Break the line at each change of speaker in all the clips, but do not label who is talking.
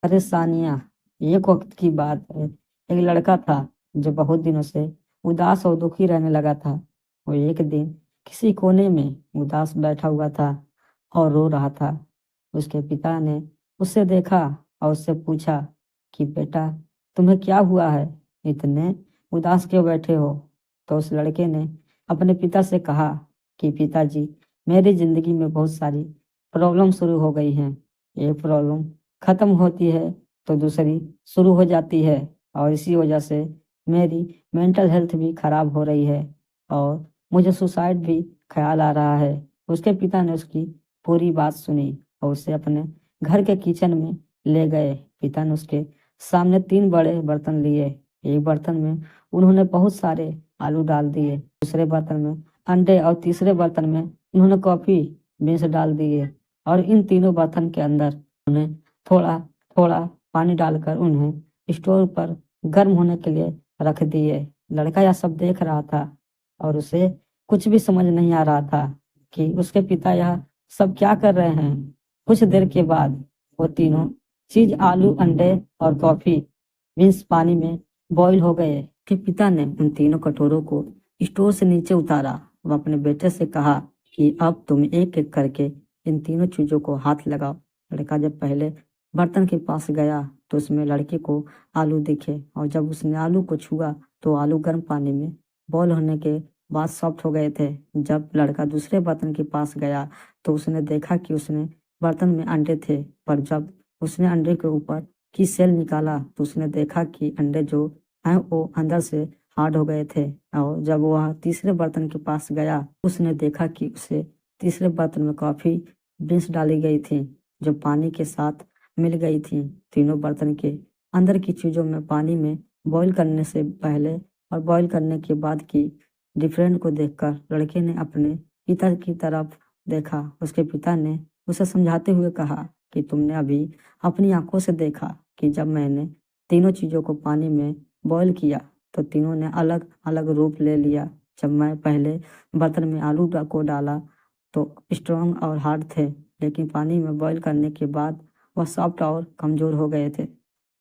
परेशानियाँ। एक वक़्त की बात है, एक लड़का था जो बहुत दिनों से उदास और दुखी रहने लगा था। वो एक दिन किसी कोने में उदास बैठा हुआ था और रो रहा था। उसके पिता ने उसे देखा और उससे पूछा कि बेटा, तुम्हें क्या हुआ है? इतने उदास क्यों बैठे हो? तो उस लड़के ने अपने पिता से कहा कि पिताजी, मेरी ज़िंदगी में बहुत सारी प्रॉब्लम शुरू हो गई हैं। एक प्रॉब्लम खत्म होती है तो दूसरी शुरू हो जाती है और इसी वजह से मेरी मेंटल हेल्थ भी खराब हो रही है और मुझे सुसाइड भी ख्याल आ रहा है। उसके पिता ने उसकी पूरी बात सुनी और उसे अपने घर के किचन में ले गए। पिता ने उसके सामने 3 बड़े बर्तन लिए। एक बर्तन में उन्होंने बहुत सारे आलू डाल दिए, दूसरे बर्तन में अंडे और तीसरे बर्तन में उन्होंने कॉफ़ी बीन्स डाल दिए और इन तीनों बर्तन के अंदर उन्हें थोड़ा-थोड़ा पानी डालकर उन्हें स्टोव पर गर्म होने के लिए रख दिए। लड़का यह सब देख रहा था और उसे कुछ भी समझ नहीं आ रहा था कि उसके पिता यह सब क्या कर रहे हैं। कुछ देर के बाद वो तीनों चीज़ आलू, अंडे और कॉफ़ी बीन्स पानी में बॉयल हो गए। उसके पिता ने उन तीनों कटोरों को स्टोव से नीचे उतारा। वो अपने बेटे से कहा कि अब तुम एक-एक करके इन तीनों चीज़ों को हाथ लगाओ। लड़का जब पहले बर्तन के पास गया तो उसमें लड़के को आलू दिखे और जब उसने आलू को छुआ तो आलू गर्म पानी में बॉयल होने के बाद सॉफ्ट हो गए थे। जब लड़का दूसरे बर्तन के पास गया तो उसने देखा कि उसने बर्तन में अंडे थे, पर जब उसने अंडे के ऊपर की सेल निकाला तो उसने देखा कि अंडे जो हैं वो अंदर से हार्ड हो गए थे। और जब वह तीसरे बर्तन के पास गया उसने देखा कि उसे तीसरे बर्तन में कॉफ़ी बीन्स डाली गई थी जो पानी के साथ मिल गई थी। तीनों बर्तन के अंदर की चीज़ों में पानी में बॉईल करने से पहले और बॉईल करने के बाद की डिफरेंट को देखकर लड़के ने अपने पिता की तरफ देखा। उसके पिता ने उसे समझाते हुए कहा कि तुमने अभी अपनी आंखों से देखा कि जब मैंने तीनों चीज़ों को पानी में बॉईल किया तो तीनों ने अलग-अलग रूप ले लिया। जब मैं पहले बर्तन में आलू को डाला तो स्ट्रॉन्ग और हार्ड थे, लेकिन पानी में बॉईल करने के बाद वह सॉफ्ट और कमज़ोर हो गए थे।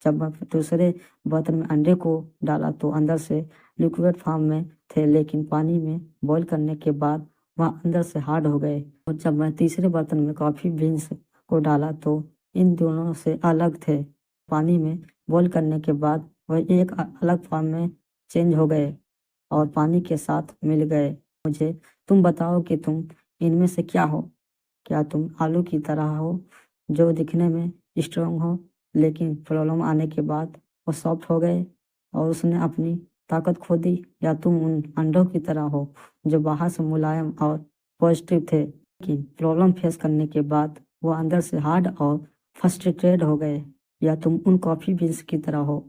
जब मैं दूसरे बर्तन में अंडे को डाला तो अंदर से लिक्विड फॉर्म में थे, लेकिन पानी में बॉईल करने के बाद वह अंदर से हार्ड हो गए। और जब मैं तीसरे बर्तन में कॉफ़ी बीन्स को डाला तो इन दोनों से अलग थे। पानी में बॉईल करने के बाद वह एक अलग फॉर्म में चेंज हो गए और पानी के साथ मिल गए। मुझे तुम बताओ कि तुम इनमें से क्या हो? क्या तुम आलू की तरह हो जो दिखने में स्ट्रॉन्ग हो, लेकिन प्रॉब्लम आने के बाद वो सॉफ्ट हो गए और उसने अपनी ताकत खो दी? या तुम उन अंडों की तरह हो जो बाहर से मुलायम और पॉजिटिव थे, कि प्रॉब्लम फेस करने के बाद वो अंदर से हार्ड और फ्रस्ट्रेटेड हो गए? या तुम उन कॉफ़ी बीन्स की तरह हो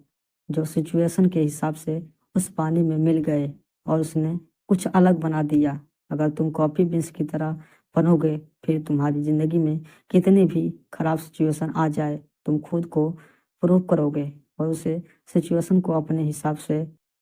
जो सिचुएशन के हिसाब से उस पानी में मिल गए और उसने कुछ अलग बना दिया? अगर तुम कॉफ़ी बीन्स की तरह बनोगे, फिर तुम्हारी ज़िंदगी में कितनी भी खराब सिचुएशन आ जाए, तुम खुद को प्रूव करोगे और उसे सिचुएशन को अपने हिसाब से